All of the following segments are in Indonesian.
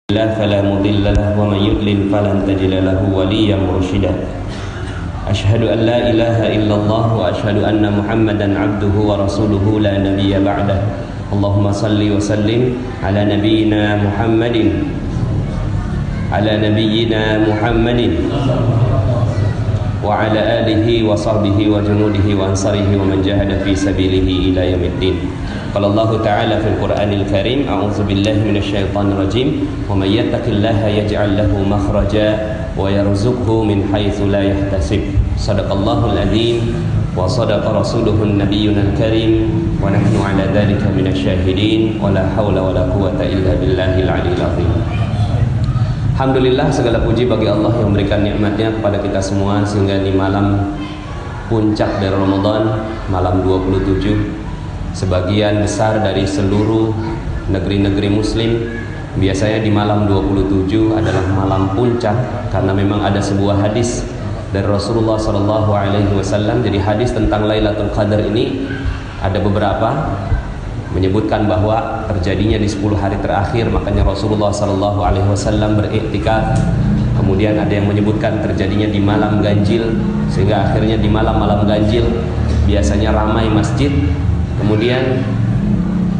فلا مضل له ومن يضلل فلن تجد له وليا مرشدا أشهد أن لا إله إلا الله وأشهد أن محمدا عبده ورسوله لا نبي بعده اللهم صل وسلم على نبينا محمد وعلى آله وصحبه وجنوده وأنصاره ومن جاهد في سبيله إلى يوم الدين. قال الله تعالى في القرآن الكريم أعوذ بالله من الشيطان الرجيم ومن يتق الله يجعل له مخرجا ويرزقه من حيث لا يحتسب صدق الله العظيم وصدق رسوله النبي الكريم ونحن على ذلك من الشاهدين ولا حول ولا قوة إلا بالله العلي العظيم. Alhamdulillah, segala puji bagi Allah yang memberikan nikmatnya kepada kita semua sehingga di malam puncak dari Ramadan, malam 27, sebagian besar dari seluruh negeri-negeri muslim biasanya di malam 27 adalah malam puncak karena memang ada sebuah hadis dari Rasulullah SAW. Jadi hadis tentang Lailatul Qadar ini ada beberapa menyebutkan bahwa terjadinya di 10 hari terakhir, makanya Rasulullah SAW beriktikaf. Kemudian ada yang menyebutkan terjadinya di malam ganjil, sehingga akhirnya di malam-malam ganjil biasanya ramai masjid. Kemudian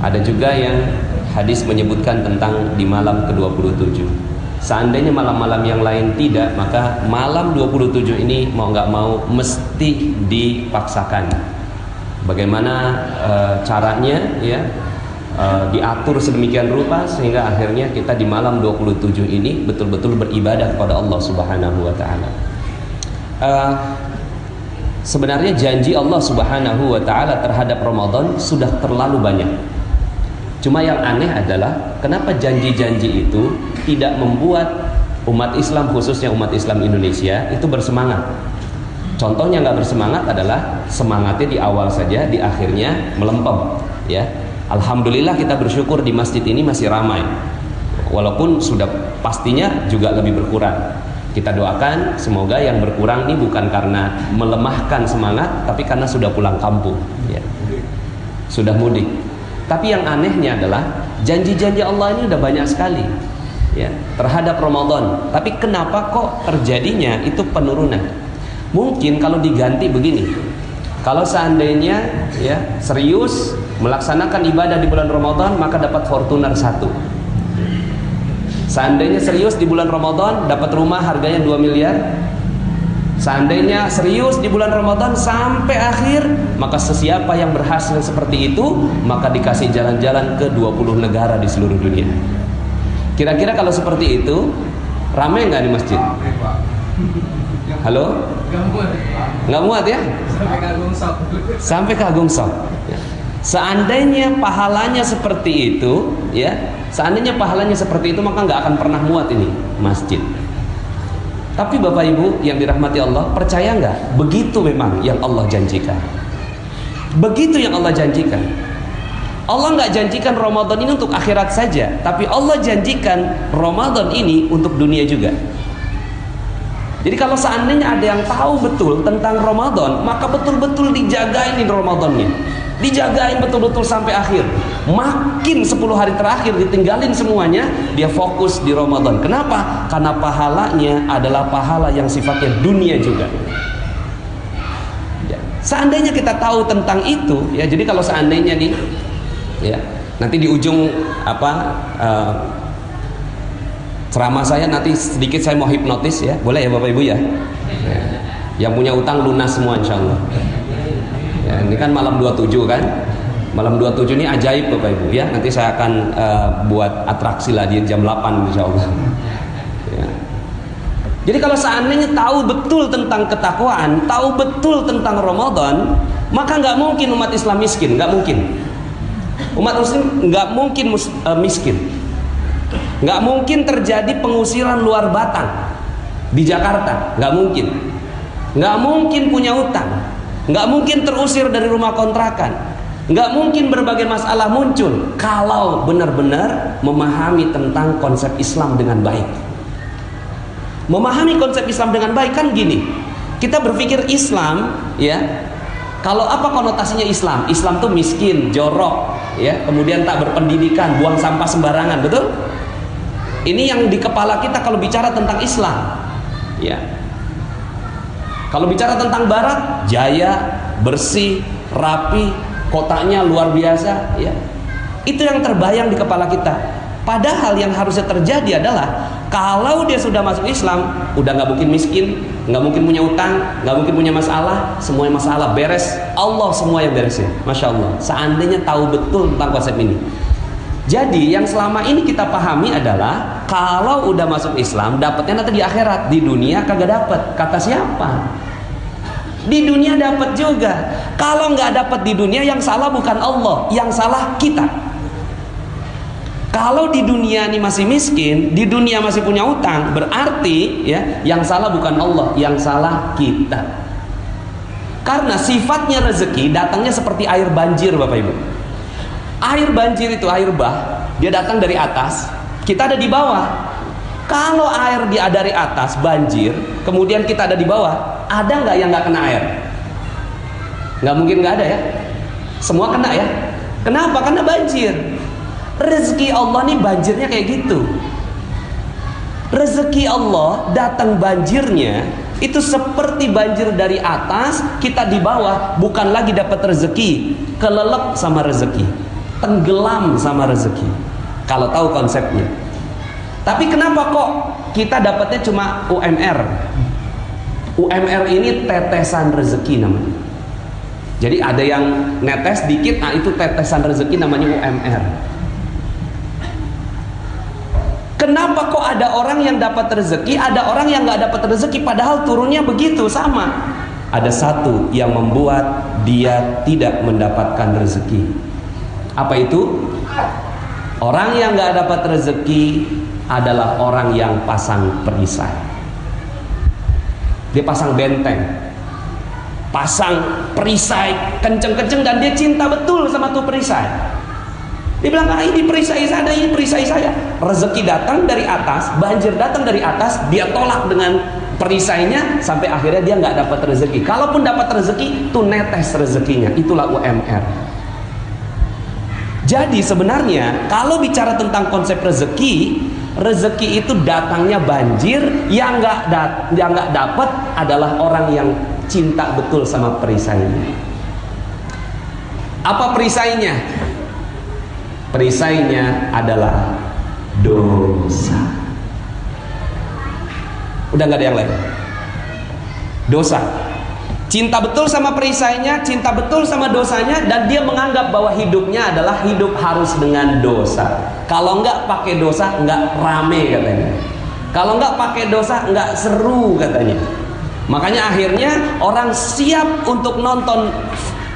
ada juga yang hadis menyebutkan tentang di malam ke-27. Seandainya malam-malam yang lain tidak, maka malam 27 ini mau nggak mau mesti dipaksakan. Bagaimana caranya ya, diatur sedemikian rupa sehingga akhirnya kita di malam 27 ini betul-betul beribadah kepada Allah Subhanahu wa taala. Sebenarnya janji Allah Subhanahu wa taala terhadap Ramadan sudah terlalu banyak. Cuma yang aneh adalah kenapa janji-janji itu tidak membuat umat Islam, khususnya umat Islam Indonesia itu bersemangat. Contohnya nggak bersemangat adalah semangatnya di awal saja, di akhirnya melempem ya. Alhamdulillah kita bersyukur di masjid ini masih ramai, walaupun sudah pastinya juga lebih berkurang. Kita doakan semoga yang berkurang ini bukan karena melemahkan semangat, tapi karena sudah pulang kampung ya. Sudah mudik. Tapi yang anehnya adalah janji-janji Allah ini udah banyak sekali ya terhadap Ramadan, tapi kenapa kok terjadinya itu penurunan? Mungkin kalau diganti begini, kalau seandainya ya serius melaksanakan ibadah di bulan Ramadan maka dapat Fortuner 1. Seandainya serius di bulan Ramadan dapat rumah harganya 2 miliar. Seandainya serius di bulan Ramadan sampai akhir, maka sesiapa yang berhasil seperti itu maka dikasih jalan-jalan ke 20 negara di seluruh dunia. Kira-kira kalau seperti itu ramai nggak di masjid? Halo? Nggak muat ya? Sampai ke Agung Sok. Seandainya pahalanya seperti itu, ya, seandainya pahalanya seperti itu maka nggak akan pernah muat ini masjid. Tapi Bapak Ibu yang dirahmati Allah, percaya nggak? Begitu memang yang Allah janjikan. Begitu yang Allah janjikan. Allah nggak janjikan Ramadan ini untuk akhirat saja, tapi Allah janjikan Ramadan ini untuk dunia juga. Jadi kalau seandainya ada yang tahu betul tentang Ramadan, maka betul-betul dijagain Ramadannya, dijagain betul-betul sampai akhir. Makin 10 hari terakhir ditinggalin semuanya, dia fokus di Ramadan. Kenapa? Karena pahalanya adalah pahala yang sifatnya dunia juga ya. Seandainya kita tahu tentang itu ya, jadi kalau seandainya nih ya, nanti di ujung ceramah saya nanti sedikit saya mau hipnotis ya, boleh ya Bapak Ibu ya? Yang punya utang lunas semua insya Allah ya. Ini kan malam 27 kan, malam 27 ini ajaib Bapak Ibu ya. Nanti saya akan buat atraksi lah di jam 8 insya Allah ya. Jadi kalau seandainya tahu betul tentang ketakwaan, tahu betul tentang Ramadan, maka nggak mungkin umat Islam miskin, nggak mungkin. Umat Muslim nggak mungkin miskin. Nggak mungkin terjadi pengusiran luar batang di Jakarta, nggak mungkin. Nggak mungkin punya utang, nggak mungkin terusir dari rumah kontrakan, nggak mungkin berbagai masalah muncul kalau benar-benar memahami tentang konsep Islam dengan baik. Memahami konsep Islam dengan baik kan gini, kita berpikir Islam ya, kalau apa konotasinya Islam? Islam tuh miskin, jorok ya, kemudian tak berpendidikan, buang sampah sembarangan, betul? Ini yang di kepala kita kalau bicara tentang Islam. Ya. Kalau bicara tentang Barat, jaya, bersih, rapi, kotanya luar biasa, ya. Itu yang terbayang di kepala kita. Padahal yang harusnya terjadi adalah kalau dia sudah masuk Islam, udah nggak mungkin miskin, nggak mungkin punya utang, nggak mungkin punya masalah, semuanya masalah beres. Allah semua yang beresin. Masya Allah. Seandainya tahu betul tentang konsep ini. Jadi yang selama ini kita pahami adalah kalau udah masuk Islam dapatnya nanti di akhirat, di dunia kagak dapat. Kata siapa? Di dunia dapat juga. Kalau nggak dapat di dunia, yang salah bukan Allah, yang salah kita. Kalau di dunia ini masih miskin, di dunia masih punya utang, berarti ya yang salah bukan Allah, yang salah kita. Karena sifatnya rezeki datangnya seperti air banjir, Bapak Ibu. Air banjir itu air bah, dia datang dari atas, kita ada di bawah. Kalau air dia dari atas banjir, kemudian kita ada di bawah, ada nggak yang nggak kena air? Nggak mungkin nggak ada ya. Semua kena ya. Kenapa? Karena banjir. Rezeki Allah nih banjirnya kayak gitu. Rezeki Allah datang banjirnya itu seperti banjir dari atas, kita di bawah, bukan lagi dapat rezeki, kelelep sama rezeki, tenggelam sama rezeki. Kalau tahu konsepnya. Tapi kenapa kok kita dapatnya cuma UMR? UMR ini tetesan rezeki namanya. Jadi ada yang netes dikit, nah itu tetesan rezeki namanya UMR. Kenapa kok ada orang yang dapat rezeki, ada orang yang nggak dapat rezeki, padahal turunnya begitu sama? Ada satu yang membuat dia tidak mendapatkan rezeki. Apa itu? Orang yang nggak dapat rezeki adalah orang yang pasang perisai. Dia pasang benteng, pasang perisai kenceng-kenceng, dan dia cinta betul sama tuh perisai. Dia bilang, ini perisai saya, ini perisai saya. Rezeki datang dari atas, banjir datang dari atas, dia tolak dengan perisainya, sampai akhirnya dia nggak dapat rezeki. Kalaupun dapat rezeki, tuh netes rezekinya. Itulah UMR. Jadi sebenarnya kalau bicara tentang konsep rezeki, rezeki itu datangnya banjir. Yang nggak dapat adalah orang yang cinta betul sama perisainya. Apa perisainya? Perisainya adalah dosa. Udah nggak ada yang lain. Dosa. Cinta betul sama perisainya, cinta betul sama dosanya, dan dia menganggap bahwa hidupnya adalah hidup harus dengan dosa. Kalau nggak pakai dosa nggak rame katanya. Kalau nggak pakai dosa nggak seru katanya. Makanya akhirnya orang siap untuk nonton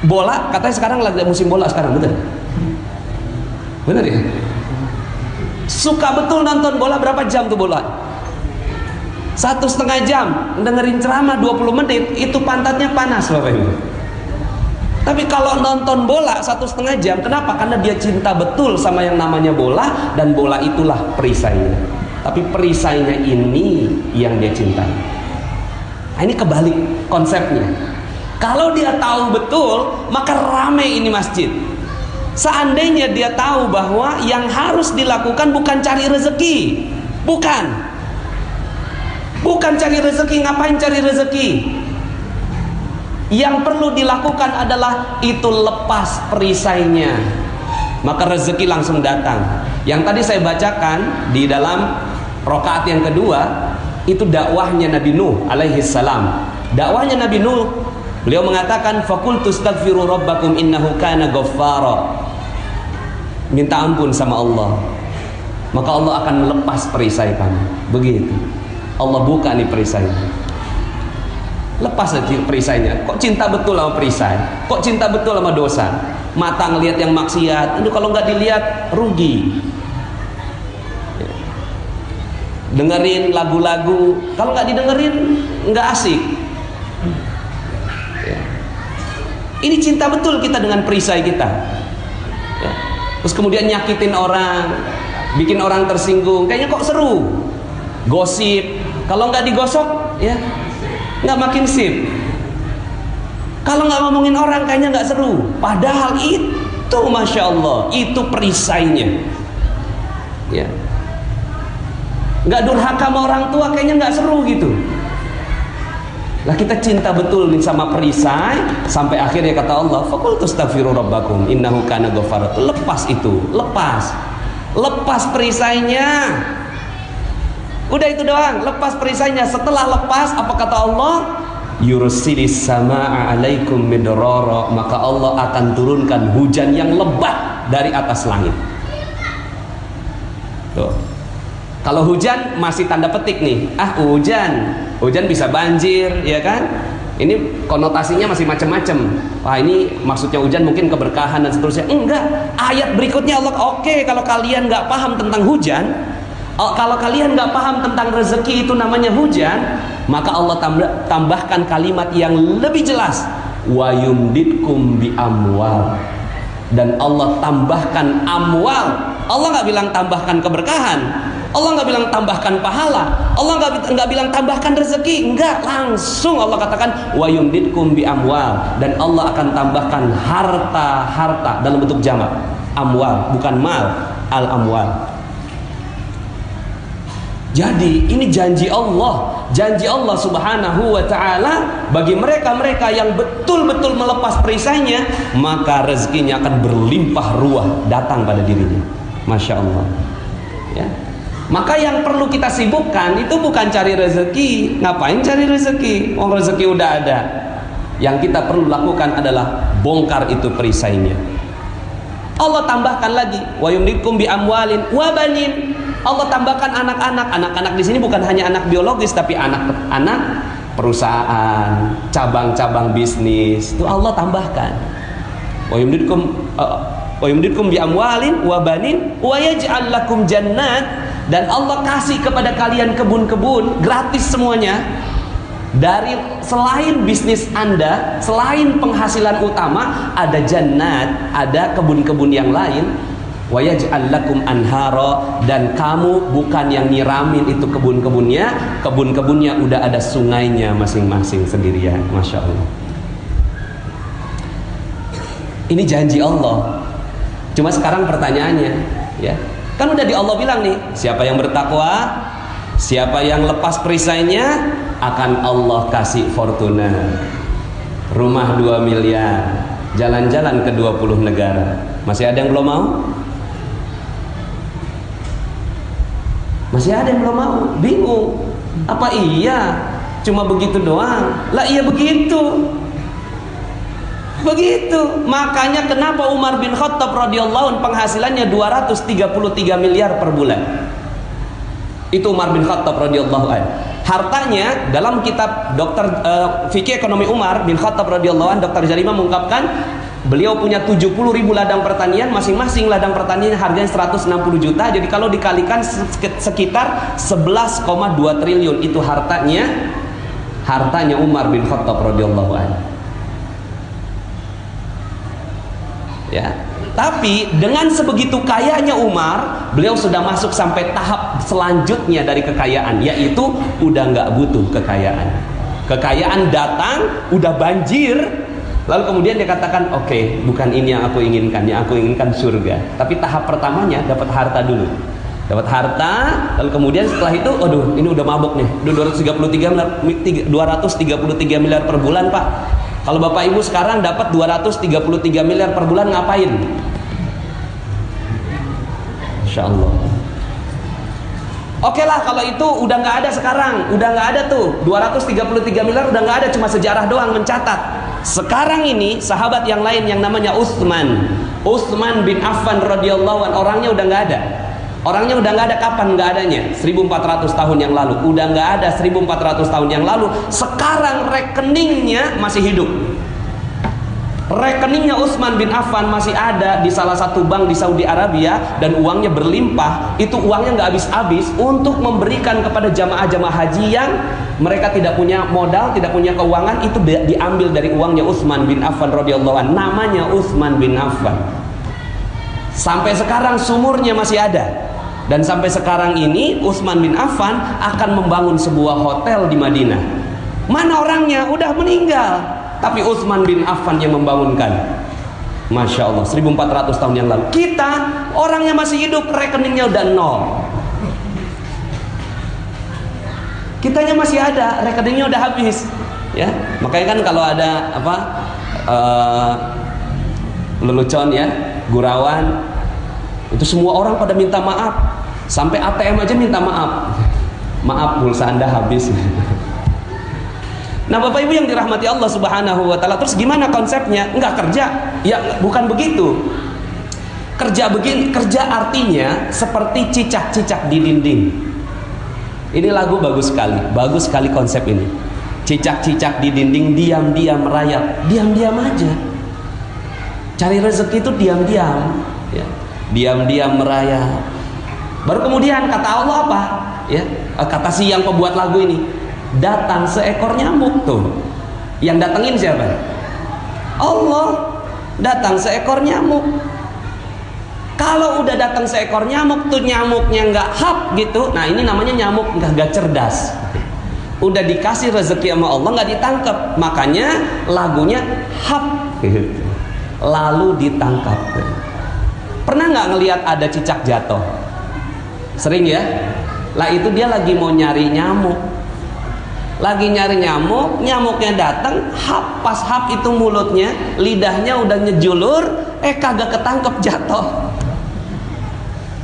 bola. Katanya sekarang lagi musim bola sekarang, betul? Benar ya? Suka betul nonton bola. Berapa jam tuh bola? 1,5 jam dengerin ceramah 20 menit, itu pantatnya panas Bapak Ibu. Tapi kalau nonton bola 1,5 jam, kenapa? Karena dia cinta betul sama yang namanya bola, dan bola itulah perisainya. Tapi perisainya ini yang dia cintai. Nah, ini kebalik konsepnya. Kalau dia tahu betul, maka rame ini masjid. Seandainya dia tahu bahwa yang harus dilakukan bukan cari rezeki, bukan cari rezeki. Ngapain cari rezeki? Yang perlu dilakukan adalah itu lepas perisainya, maka rezeki langsung datang. Yang tadi saya bacakan di dalam rakaat yang kedua, itu dakwahnya Nabi Nuh alaihi salam. Dakwahnya Nabi Nuh, beliau mengatakan, faqultu astaghfiru rabbakum innahu kana ghaffara. Minta ampun sama Allah, maka Allah akan melepas perisai kamu. Begitu Allah buka nih perisainya, lepas aja perisainya. Kok cinta betul sama perisai? Kok cinta betul sama dosa? Mata ngelihat yang maksiat, itu kalau nggak dilihat rugi. Dengerin lagu-lagu, kalau nggak didengerin nggak asik. Ini cinta betul kita dengan perisai kita. Terus kemudian nyakitin orang, bikin orang tersinggung, kayaknya kok seru. Gosip, kalau nggak digosok ya nggak makin sip. Kalau nggak ngomongin orang kayaknya nggak seru. Padahal itu Masya Allah, itu perisainya ya. nggak durhaka sama orang tua, kayaknya nggak seru gitu. Lah kita cinta betul nih sama perisai, sampai akhirnya kata Allah, faqultu astaghfiru rabbakum innahu kana ghaffara. Lepas itu, lepas perisainya. Udah itu doang, lepas perisainya. Setelah lepas, apa kata Allah? Yursilis samaa alaikum midrara, maka Allah akan turunkan hujan yang lebat dari atas langit. Tuh. Kalau hujan masih tanda petik nih, hujan bisa banjir, ya kan? Ini konotasinya masih macam-macam. Wah, ini maksudnya hujan mungkin keberkahan dan seterusnya. Enggak. Ayat berikutnya Allah, oke, kalau kalian nggak paham tentang hujan, kalau kalian nggak paham tentang rezeki itu namanya hujan, maka Allah tambahkan kalimat yang lebih jelas, wa yumditkum bi amwal. Dan Allah tambahkan amwal. Allah nggak bilang tambahkan keberkahan, Allah nggak bilang tambahkan pahala, Allah nggak bilang tambahkan rezeki, enggak, langsung Allah katakan wa yumditkum bi amwal, dan Allah akan tambahkan harta dalam bentuk jamak, amwal, bukan mal, al amwal. Jadi ini janji Allah Subhanahu wa ta'ala bagi mereka-mereka yang betul-betul melepas perisainya, maka rezekinya akan berlimpah ruah datang pada dirinya. Masya Allah, ya. Maka yang perlu kita sibukkan itu bukan cari rezeki. Ngapain cari rezeki? Wong rezeki udah ada. Yang kita perlu lakukan adalah bongkar itu perisainya. Allah tambahkan lagi, wa yumdikum bi amwalin wa banin. Allah tambahkan anak-anak. Anak-anak di sini bukan hanya anak biologis, tapi anak-anak perusahaan, cabang-cabang bisnis. Itu Allah tambahkan. Wa yumdikum bi amwalin wa banin wa yaj'al lakum jannat, dan Allah kasih kepada kalian kebun-kebun gratis semuanya. Dari selain bisnis Anda, selain penghasilan utama, ada jannat, ada kebun-kebun yang lain. Wa yaj'al lakum anhara, dan kamu bukan yang nyiramin itu kebun-kebunnya udah ada sungainya masing-masing sendirian. Masya Allah. Ini janji Allah. Cuma sekarang pertanyaannya, ya, kan udah di Allah bilang nih, siapa yang bertakwa, siapa yang lepas perisainya, akan Allah kasih fortuna, rumah 2 miliar, jalan-jalan ke 20 negara. Masih ada yang belum mau? Masih ada yang belum mau? Bingung. Apa iya cuma begitu doang? Lah iya begitu. Makanya kenapa Umar bin Khattab radhiyallahu anhu penghasilannya 233 miliar per bulan. Itu Umar bin Khattab radhiyallahu anhu. Hartanya dalam kitab Dokter Fikih Ekonomi Umar bin Khattab radhiyallahu anhu, Dr. Jarima mengungkapkan beliau punya 70.000 ladang pertanian, masing-masing ladang pertanian harganya 160 juta. Jadi kalau dikalikan sekitar 11,2 triliun itu hartanya Umar bin Khattab radhiyallahu anhu. Ya. Tapi dengan sebegitu kayanya Umar, beliau sudah masuk sampai tahap selanjutnya dari kekayaan, yaitu udah nggak butuh kekayaan. Kekayaan datang, udah banjir, lalu kemudian dia katakan, oke, bukan ini yang aku inginkan surga. Tapi tahap pertamanya dapat harta dulu. Dapat harta, lalu kemudian setelah itu, aduh, ini udah mabuk nih, udah 233 miliar per bulan, Pak. Kalau Bapak Ibu sekarang dapat 233 miliar per bulan, ngapain? Insya Allah. Oke lah, kalau itu udah nggak ada sekarang, udah nggak ada tuh 233 miliar, udah nggak ada, cuma sejarah doang mencatat. Sekarang ini sahabat yang lain yang namanya Utsman bin Affan radhiyallahu anhu, orangnya udah nggak ada. Orangnya udah nggak ada. Kapan nggak adanya? 1400 tahun yang lalu. Udah nggak ada 1400 tahun yang lalu. Sekarang rekeningnya masih hidup. Rekeningnya Utsman bin Affan masih ada di salah satu bank di Saudi Arabia, dan uangnya berlimpah. Itu uangnya nggak habis-habis untuk memberikan kepada jamaah-jamaah haji yang mereka tidak punya modal, tidak punya keuangan. Itu diambil dari uangnya Utsman bin Affan radhiyallahu anhu. Namanya Utsman bin Affan. Sampai sekarang sumurnya masih ada. Dan sampai sekarang ini Utsman bin Affan akan membangun sebuah hotel di Madinah. Mana orangnya? Udah meninggal, tapi Utsman bin Affan yang membangunkan. Masya Allah, 1400 tahun yang lalu. Kita orangnya masih hidup, rekeningnya udah nol. kitanya masih ada, rekeningnya udah habis. Ya, makanya kan kalau ada apa lelucon ya, gurauan, itu semua orang pada minta maaf, sampai ATM aja minta maaf. Maaf, pulsa Anda habis. Nah, Bapak Ibu yang dirahmati Allah Subhanahu wa taala, terus gimana konsepnya? Enggak kerja. Ya, bukan begitu. Kerja begini, kerja artinya seperti cicak-cicak di dinding. Ini lagu bagus sekali konsep ini. Cicak-cicak di dinding diam-diam merayap, diam-diam aja. Cari rezeki itu diam-diam, ya. Diam-diam merayap. Baru kemudian kata Allah apa? Ya, kata si yang pembuat lagu ini, datang seekor nyamuk tuh. Yang datengin siapa? Allah. Datang seekor nyamuk. Kalau udah datang seekor nyamuk tuh, nyamuknya nggak hap gitu, nah ini namanya nyamuk nggak cerdas. Udah dikasih rezeki sama Allah nggak ditangkap, makanya lagunya hap gitu. Lalu ditangkap. Pernah nggak ngelihat ada cicak jatuh? Sering ya. Lah itu dia lagi mau nyari nyamuk. Lagi nyari nyamuk, nyamuknya datang, hap, pas hap itu mulutnya, lidahnya udah nyejulur, kagak ketangkep, jatuh.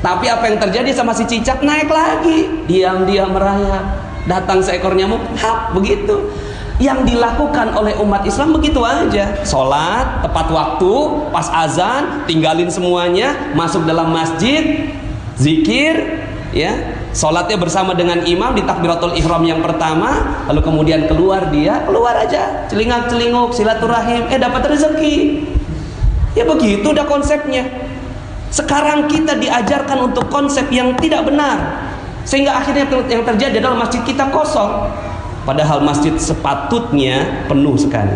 Tapi apa yang terjadi sama si cicak? Naik lagi, diam-diam merayap. Datang seekor nyamuk, hap, begitu. Yang dilakukan oleh umat Islam begitu aja. Sholat tepat waktu, pas azan tinggalin semuanya, masuk dalam masjid, zikir, ya. Sholatnya bersama dengan imam di takbiratul ihram yang pertama, lalu kemudian keluar aja, celingak-celinguk, silaturahim, dapat rezeki. Ya begitu dah konsepnya. Sekarang kita diajarkan untuk konsep yang tidak benar, sehingga akhirnya yang terjadi adalah masjid kita kosong, padahal masjid sepatutnya penuh sekali.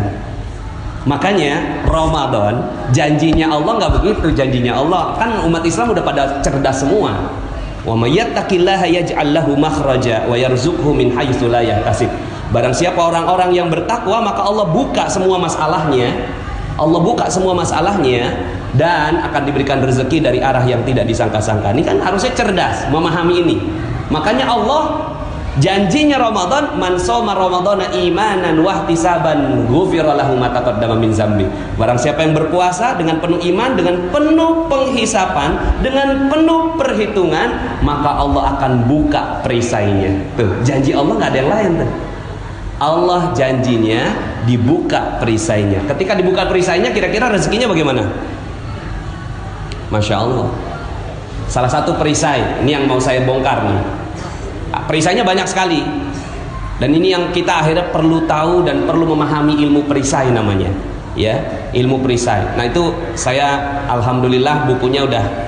Makanya Ramadan janjinya Allah nggak begitu. Janjinya Allah kan umat Islam udah pada cerdas semua. Wa may yattaqillaha yaj'al lahu makhraja wa yarzuqhu min haitsu la yahtasib. Barang siapa orang-orang yang bertakwa, maka Allah buka semua masalahnya. Allah buka semua masalahnya dan akan diberikan rezeki dari arah yang tidak disangka-sangka. Ini kan harusnya cerdas memahami ini. Makanya Allah janjinya Ramadan, man shoma ramadhana imanan wa ihtisaban ghufira lahu ma taqaddama min dzambi. Barang siapa yang berpuasa dengan penuh iman, dengan penuh penghisapan, dengan penuh perhitungan, maka Allah akan buka perisainya. Tuh, janji Allah nggak ada yang lain tuh. Allah janjinya dibuka perisainya. Ketika dibuka perisainya, kira-kira rezekinya bagaimana? Masya Allah. Salah satu perisai, ini yang mau saya bongkar nih. Perisainya banyak sekali, dan ini yang kita akhirnya perlu tahu dan perlu memahami ilmu perisai namanya, ya, ilmu perisai. Nah itu saya alhamdulillah bukunya udah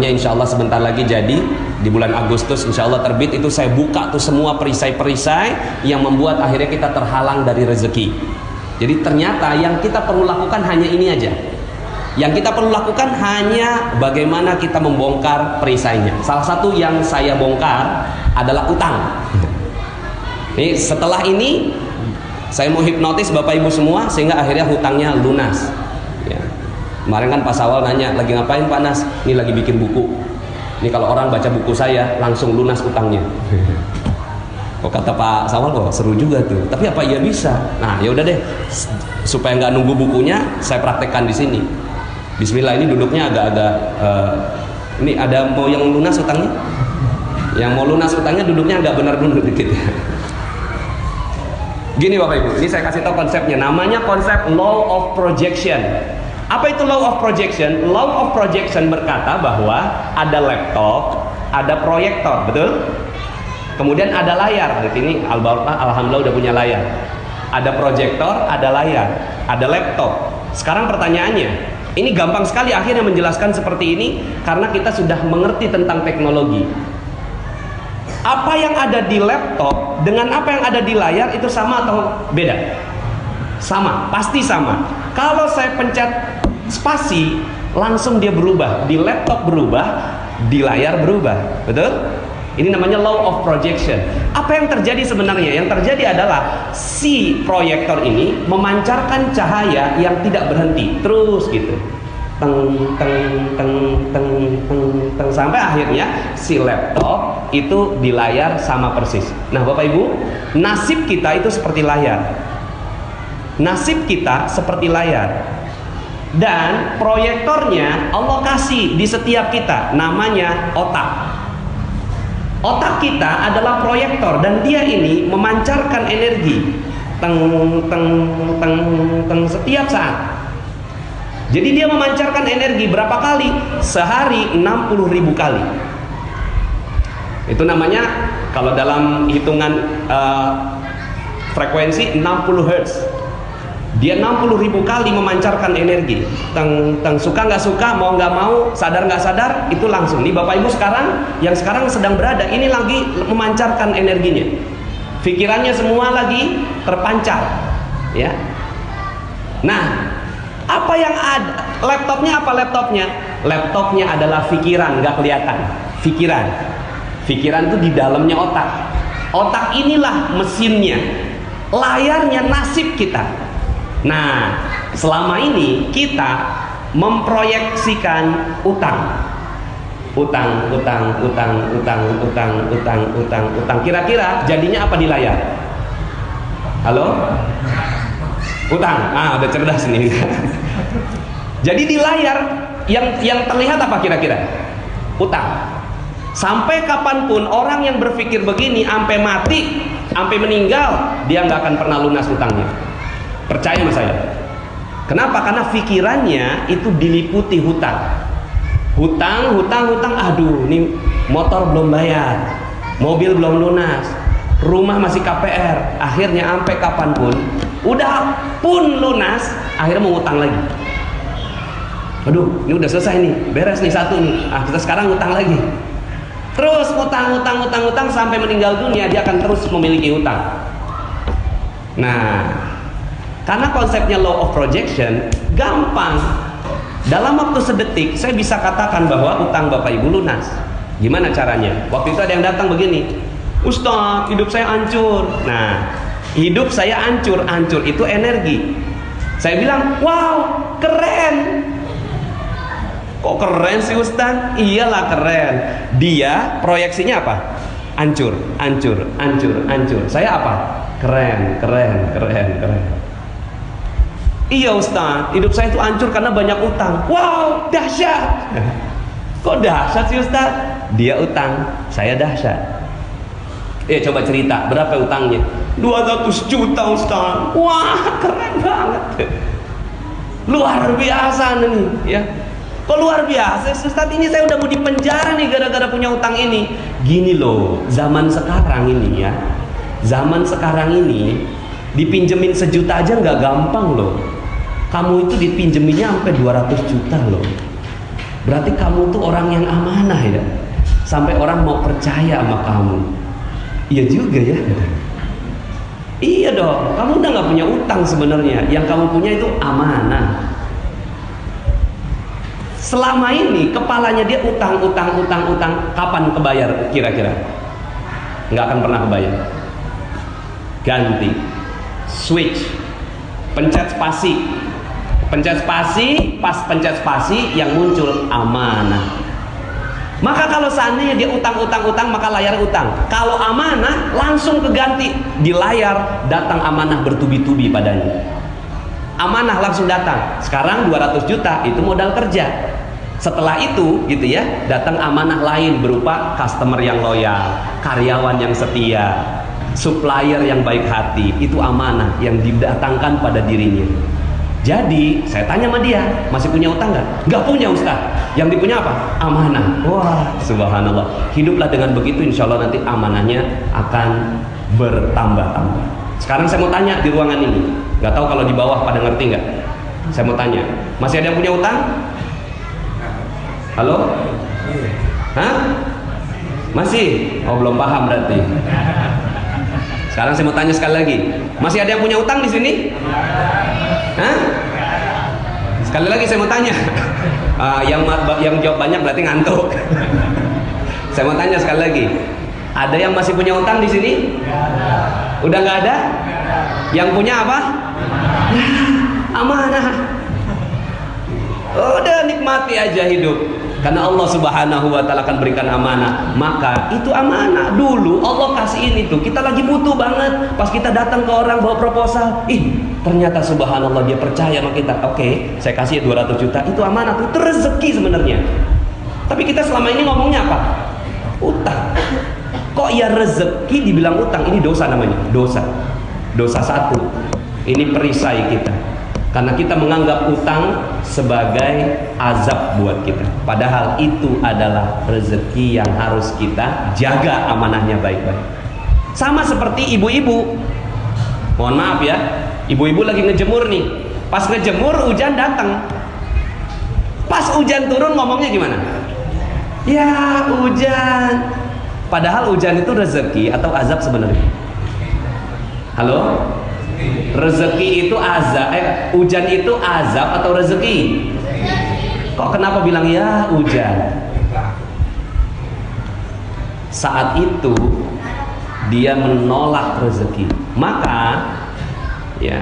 insya Allah sebentar lagi jadi, di bulan Agustus insya Allah terbit. Itu saya buka tuh semua perisai-perisai yang membuat akhirnya kita terhalang dari rezeki. Jadi ternyata yang kita perlu lakukan hanya ini aja. Yang kita perlu lakukan hanya bagaimana kita membongkar perisainya. Salah satu yang saya bongkar adalah utang. Nih, setelah ini saya mau hipnotis Bapak Ibu semua sehingga akhirnya hutangnya lunas. Ya. Kemarin kan Pak Sawal nanya, lagi ngapain Pak Nas? Ini lagi bikin buku. Ini kalau orang baca buku saya langsung lunas utangnya. Kok kata Pak Sawal, kok seru juga tuh. Tapi apa iya bisa? Nah, ya udah deh. Supaya nggak nunggu bukunya, saya praktekkan di sini. Bismillah, ini duduknya agak-agak ini ada mau yang lunas utangnya? Yang mau lunas utangnya duduknya agak benar-benar dikit ya. Gini Bapak Ibu, ini saya kasih tahu konsepnya. Namanya konsep law of projection. Apa itu law of projection? Law of projection berkata bahwa ada laptop, ada proyektor, betul? Kemudian ada layar. Berarti ini alhamdulillah udah punya layar. Ada proyektor, ada layar, ada laptop. Sekarang pertanyaannya, ini gampang sekali akhirnya menjelaskan seperti ini karena kita sudah mengerti tentang teknologi. Apa yang ada di laptop dengan apa yang ada di layar itu sama atau beda? Sama, pasti sama. Kalau saya pencet spasi, langsung dia berubah. Di laptop berubah, di layar berubah. Betul? Ini namanya law of projection. Apa yang terjadi sebenarnya? Yang terjadi adalah si proyektor ini memancarkan cahaya yang tidak berhenti, terus gitu. teng teng teng teng teng teng, sampai akhirnya si laptop itu di layar sama persis. Nah Bapak Ibu, nasib kita itu seperti layar. Nasib kita seperti layar. Dan proyektornya Allah kasih di setiap kita, namanya otak. Otak kita adalah proyektor dan dia ini memancarkan energi teng teng teng teng setiap saat. Jadi dia memancarkan energi berapa kali? Sehari 60.000 kali. Itu namanya kalau dalam hitungan frekuensi 60 Hz. Dia 60.000 kali memancarkan energi. Teng suka nggak suka, mau nggak mau, sadar nggak sadar, itu langsung. Nih Bapak Ibu sekarang, yang sekarang sedang berada, ini lagi memancarkan energinya. Pikirannya semua lagi terpancar, ya. Nah, apa yang ada? Laptopnya apa laptopnya? Laptopnya adalah pikiran, nggak kelihatan. Pikiran. Pikiran itu di dalamnya otak. Otak inilah mesinnya. Layarnya nasib kita. Nah, selama ini kita memproyeksikan utang. Utang. Kira-kira jadinya apa di layar? Halo? Utang. Ah, udah cerdas nih. Jadi di layar yang terlihat apa kira-kira? Utang. Sampai kapanpun orang yang berpikir begini, sampai mati, sampai meninggal, dia nggak akan pernah lunas utangnya. Percaya sama saya. Kenapa? Karena pikirannya itu diliputi hutang. Hutang. Aduh, ini motor belum bayar, mobil belum lunas, rumah masih KPR. Akhirnya sampai kapanpun, udah pun lunas, akhirnya mau utang lagi. Aduh, ini udah selesai nih, beres nih satu nih. Ah, kita sekarang utang lagi. Terus utang sampai meninggal dunia, dia akan terus memiliki hutang. Nah, karena konsepnya law of projection gampang. Dalam waktu sedetik saya bisa katakan bahwa utang Bapak Ibu lunas. Gimana caranya? Waktu itu ada yang datang begini, Ustaz, hidup saya hancur. Nah, hidup saya hancur itu energi. Saya bilang, wow, keren. Kok keren sih Ustaz? Iyalah keren. Dia proyeksinya apa? Hancur. Saya apa? Keren. Iya Ustaz, hidup saya itu hancur karena banyak utang. Wow, dahsyat. Kok dahsyat sih Ustaz? Dia utang, saya dahsyat. Coba cerita, berapa utangnya? 200 juta Ustaz. Wah, keren banget. Luar biasa nih, ya. Kok luar biasa Ustaz, ini saya udah mau dipenjara nih gara-gara punya utang ini. Gini loh, zaman sekarang ini ya. Zaman sekarang ini dipinjemin 1 juta aja nggak gampang loh. Kamu itu dipinjeminnya sampai 200 juta loh. Berarti kamu tuh orang yang amanah ya. Sampai orang mau percaya sama kamu. Iya juga ya. Iya dong, kamu udah nggak punya utang sebenarnya. Yang kamu punya itu amanah. Selama ini kepalanya dia utang. Kapan kebayar kira-kira? Nggak akan pernah kebayar. Ganti, switch, pencet spasi. Pas pencet spasi yang muncul amanah. Maka kalau seandainya dia utang, maka layar utang. Kalau amanah langsung keganti di layar, datang amanah bertubi-tubi padanya. Amanah langsung datang. Sekarang 200 juta itu modal kerja. Setelah itu gitu ya, datang amanah lain berupa customer yang loyal, karyawan yang setia, supplier yang baik hati. Itu amanah yang didatangkan pada dirinya. Jadi saya tanya sama dia, masih punya utang nggak? Nggak punya Ustaz. Yang dipunya apa? Amanah. Wah, subhanallah. Hiduplah dengan begitu, insya Allah nanti amanahnya akan bertambah-tambah. Sekarang saya mau tanya di ruangan ini, nggak tahu kalau di bawah pada ngerti nggak? Saya mau tanya, masih ada yang punya utang? Halo? Hah? Masih? Oh, belum paham berarti. Sekarang saya mau tanya sekali lagi, masih ada yang punya utang di sini? Hah? Sekali lagi saya mau tanya. Yang jawab banyak berarti ngantuk. Saya mau tanya sekali lagi, ada yang masih punya utang di sini? Udah nggak ada? Yang punya apa? Amanah. Udah nikmati aja hidup. Karena Allah Subhanahu wa Ta'ala akan berikan amanah. Maka itu amanah. Dulu Allah kasihin itu, kita lagi butuh banget. Pas kita datang ke orang bawa proposal, ternyata subhanallah dia percaya sama kita. Oke, saya kasih 200 juta. Itu amanah, itu rezeki sebenarnya. Tapi kita selama ini ngomongnya apa? Utang. Kok ya rezeki dibilang utang? Ini dosa namanya. Dosa satu. Ini perisai kita. Karena kita menganggap utang sebagai azab buat kita. Padahal itu adalah rezeki yang harus kita jaga amanahnya baik-baik. Sama seperti ibu-ibu. Mohon maaf ya, ibu-ibu lagi ngejemur nih. Pas ngejemur hujan datang. Pas hujan turun ngomongnya gimana? Ya hujan. Padahal hujan itu rezeki atau azab sebenarnya? Halo? Rezeki itu azab, hujan itu azab atau rezeki? Kok kenapa bilang ya hujan? Saat itu dia menolak rezeki. Maka ya,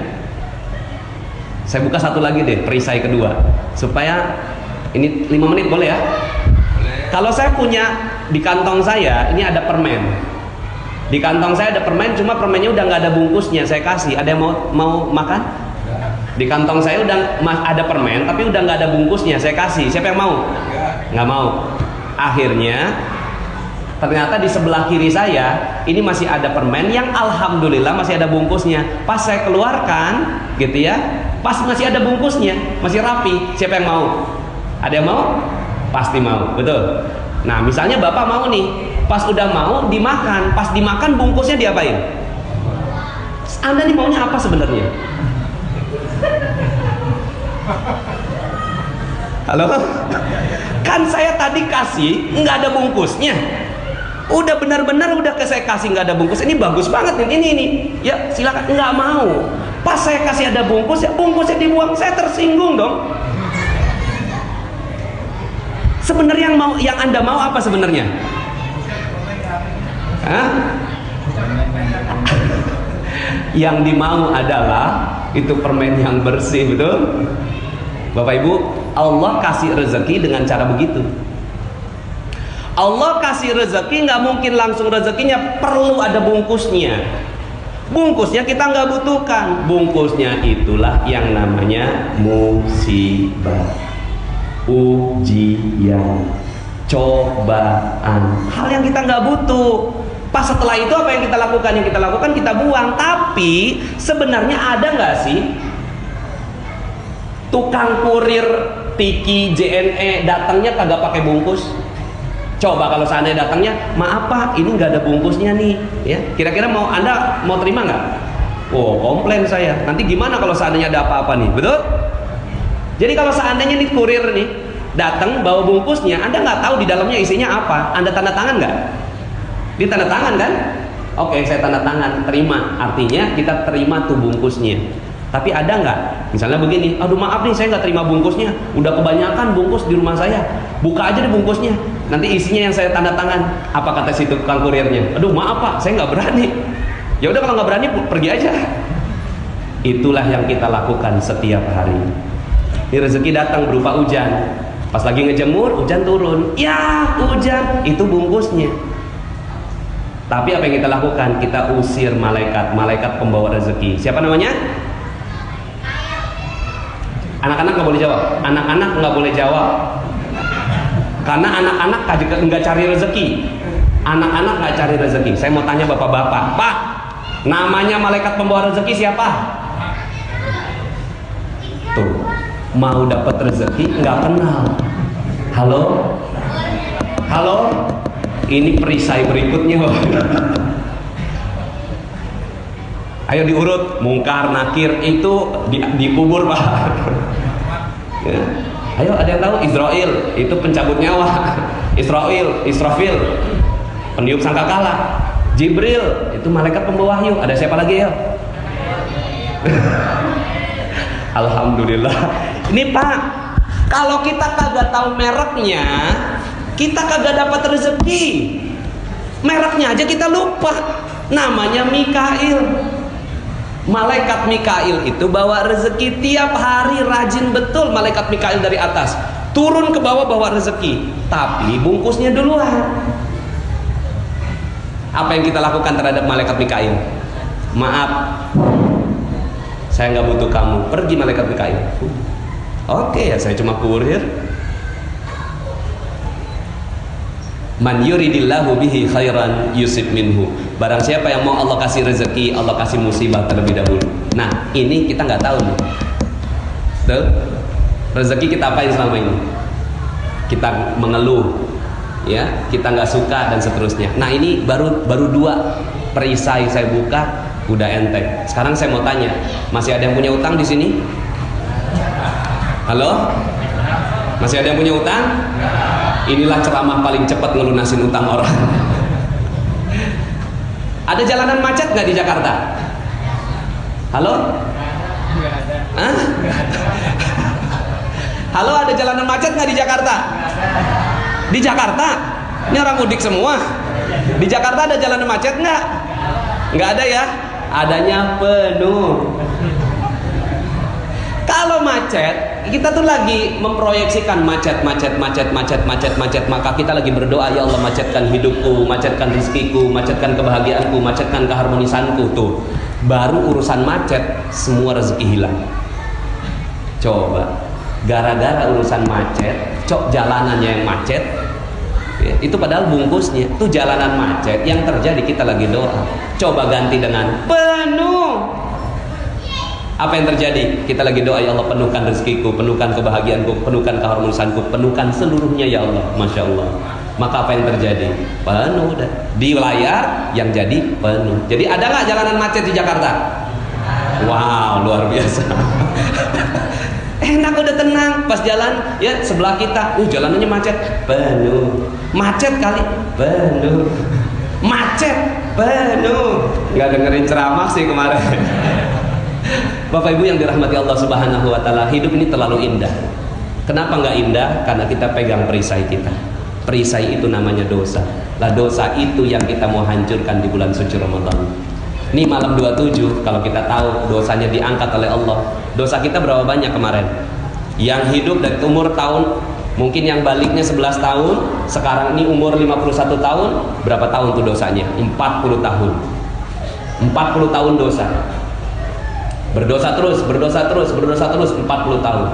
saya buka satu lagi deh, perisai kedua, supaya ini 5 menit boleh ya? Kalau saya punya di kantong saya ini ada permen. Di kantong saya ada permen, cuma permennya udah nggak ada bungkusnya. Saya kasih, ada yang mau makan? Di kantong saya udah ada permen, tapi udah nggak ada bungkusnya. Saya kasih, siapa yang mau? Nggak mau. Akhirnya ternyata di sebelah kiri saya ini masih ada permen yang alhamdulillah masih ada bungkusnya. Pas saya keluarkan, gitu ya, pas masih ada bungkusnya, masih rapi. Siapa yang mau? Ada yang mau? Pasti mau, betul. Nah, misalnya bapak mau nih. Pas udah mau dimakan, pas dimakan bungkusnya diapain? Anda nih maunya apa sebenarnya? Halo? Kan saya tadi kasih nggak ada bungkusnya. Udah benar-benar udah saya kasih nggak ada bungkus. Ini bagus banget nih, ini. Ya silakan. Nggak mau. Pas saya kasih ada bungkus, ya bungkusnya dibuang. Saya tersinggung dong. Sebenarnya yang Anda mau apa sebenarnya? Hah? Yang dimau adalah itu permen yang bersih, betul? Bapak Ibu, Allah kasih rezeki dengan cara begitu. Allah kasih rezeki nggak mungkin langsung rezekinya, perlu ada bungkusnya. Bungkusnya kita nggak butuhkan. Bungkusnya itulah yang namanya musibah, ujian, cobaan, hal yang kita nggak butuh. Pas setelah itu apa yang kita lakukan? Yang kita lakukan kita buang. Tapi sebenarnya ada nggak sih tukang kurir Tiki JNE datangnya kagak pakai bungkus? Coba kalau seandainya datangnya, maaf Pak, ini nggak ada bungkusnya nih, ya. Kira-kira Anda mau terima nggak? Oh, komplain saya. Nanti gimana kalau seandainya ada apa-apa nih, betul? Jadi kalau seandainya nih kurir nih datang bawa bungkusnya, Anda nggak tahu di dalamnya isinya apa, Anda tanda tangan nggak? Di tanda tangan kan? Oke, saya tanda tangan, terima. Artinya kita terima tuh bungkusnya. Tapi ada nggak? Misalnya begini, aduh maaf nih saya nggak terima bungkusnya, udah kebanyakan bungkus di rumah saya, buka aja deh bungkusnya, nanti isinya yang saya tanda tangan. Apa kata si tukang kurirnya? Aduh maaf Pak, saya nggak berani. Ya udah kalau nggak berani pergi aja. Itulah yang kita lakukan setiap hari. Ini rezeki datang berupa hujan. Pas lagi ngejemur, hujan turun. Ya hujan, itu bungkusnya. Tapi apa yang kita lakukan? Kita usir malaikat pembawa rezeki. Siapa namanya? Anak-anak nggak boleh jawab. Anak-anak nggak boleh jawab. Karena anak-anak nggak cari rezeki. Anak-anak nggak cari rezeki. Saya mau tanya bapak-bapak, Pak, namanya malaikat pembawa rezeki siapa? Tuh, mau dapat rezeki nggak kenal. Halo, halo. Ini perisai berikutnya. Ayo diurut, mungkar, nakir itu dikubur Pak. Ya. Ayo ada yang tahu? Israel itu pencabut nyawa. Israfil peniup sangkakala. Jibril itu malaikat pembawa wahyu. Ada siapa lagi ya? Alhamdulillah. Ini Pak, kalau kita kagak tahu mereknya, kita kagak dapat rezeki. Mereknya aja kita lupa. Namanya Mikail. Malaikat Mikail itu bawa rezeki tiap hari, rajin betul malaikat Mikail dari atas turun ke bawah bawa rezeki, tapi bungkusnya duluan. Apa yang kita lakukan terhadap malaikat Mikail? Maaf, saya nggak butuh kamu, pergi malaikat Mikail. Oke ya, saya cuma kurir. Man yuridillahu bihi khairan yusib minhu. Barang siapa yang mau Allah kasih rezeki, Allah kasih musibah terlebih dahulu. Nah, ini kita nggak tahu nih. Tuh, rezeki kita apain selama ini? Kita mengeluh, ya, kita nggak suka dan seterusnya. Nah, ini baru 2 perisai saya buka, udah enteng. Sekarang saya mau tanya, masih ada yang punya utang di sini? Halo? Masih ada yang punya utang? Inilah ceramah paling cepat ngelunasin utang orang. Ada jalanan macet nggak di Jakarta? Halo? Hah? Halo, ada jalanan macet nggak di Jakarta? Di Jakarta? Ini orang mudik semua. Di Jakarta ada jalanan macet nggak? Nggak ada ya? Adanya penuh. Kalau macet, kita tuh lagi memproyeksikan macet, maka kita lagi berdoa, ya Allah macetkan hidupku, macetkan rizkiku, macetkan kebahagiaanku, macetkan keharmonisanku. Tuh, baru urusan macet, semua rezeki hilang. Coba, gara-gara urusan macet, jalanannya yang macet, ya, itu padahal bungkusnya, tuh jalanan macet, yang terjadi kita lagi doa. Coba ganti dengan penuh. Apa yang terjadi? Kita lagi doa, ya Allah penuhkan rezekiku, penuhkan kebahagiaanku, penuhkan keharmonisanku, penuhkan seluruhnya ya Allah. Masya Allah. Maka apa yang terjadi? Penuh dah. Di layar yang jadi penuh. Jadi ada nggak jalanan macet di Jakarta? Wow, luar biasa. Enak, udah tenang. Pas jalan, ya sebelah kita, jalanannya macet, penuh. Macet kali, penuh. Macet, penuh. Nggak dengerin ceramah sih kemarin. Bapak Ibu yang dirahmati Allah Subhanahu wa Ta'ala, hidup ini terlalu indah. Kenapa nggak indah? Karena kita pegang perisai kita. Perisai itu namanya dosa. Lah dosa itu yang kita mau hancurkan di bulan suci Ramadan. Ini malam 27, kalau kita tahu dosanya diangkat oleh Allah. Dosa kita berapa banyak kemarin? Yang hidup dari umur tahun, mungkin yang baliknya 11 tahun, sekarang ini umur 51 tahun, berapa tahun tuh dosanya? 40 tahun. 40 tahun dosa. Berdosa terus 40 tahun.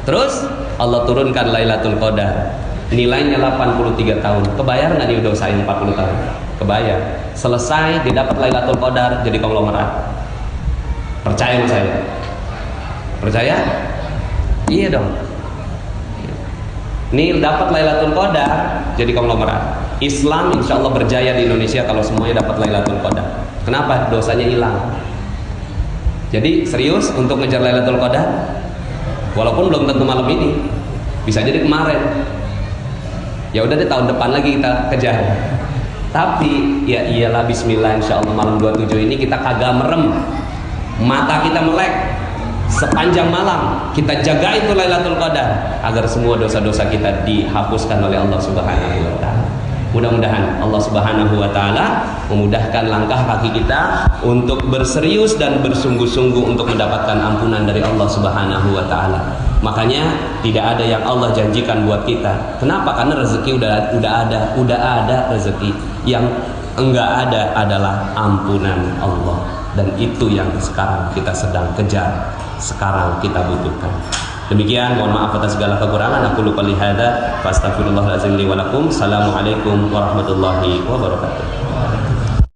Terus Allah turunkan Lailatul Qadar, nilainya 83 tahun. Kebayar nggak nih dosain 40 tahun? Kebayar. Selesai didapat Lailatul Qadar, jadi konglomerat. Percaya sama saya? Percaya? Iya dong. Nih dapat Lailatul Qadar, jadi konglomerat. Islam insya Allah berjaya di Indonesia kalau semuanya dapat Lailatul Qadar. Kenapa? Dosanya hilang. Jadi serius untuk ngejar Lailatul Qadar, walaupun belum tentu malam ini, bisa jadi kemarin. Ya udah deh, tahun depan lagi kita kejar. Tapi ya iyalah, Bismillah, insya Allah malam 27 ini kita kagak merem, mata kita melek sepanjang malam. Kita jaga itu Lailatul Qadar agar semua dosa-dosa kita dihapuskan oleh Allah Subhanahu wa Ta'ala. Mudah-mudahan Allah Subhanahu wa Ta'ala memudahkan langkah kaki kita untuk berserius dan bersungguh-sungguh untuk mendapatkan ampunan dari Allah Subhanahu wa Ta'ala. Makanya tidak ada yang Allah janjikan buat kita. Kenapa? Karena rezeki udah ada rezeki. Yang enggak ada adalah ampunan Allah, dan itu yang sekarang kita sedang kejar, sekarang kita butuhkan. Demikian, mohon maaf atas segala kekurangan. Aku lupa lihada, fastaghfirullahaladzim li wa lakum. Assalamualaikum warahmatullahi wabarakatuh.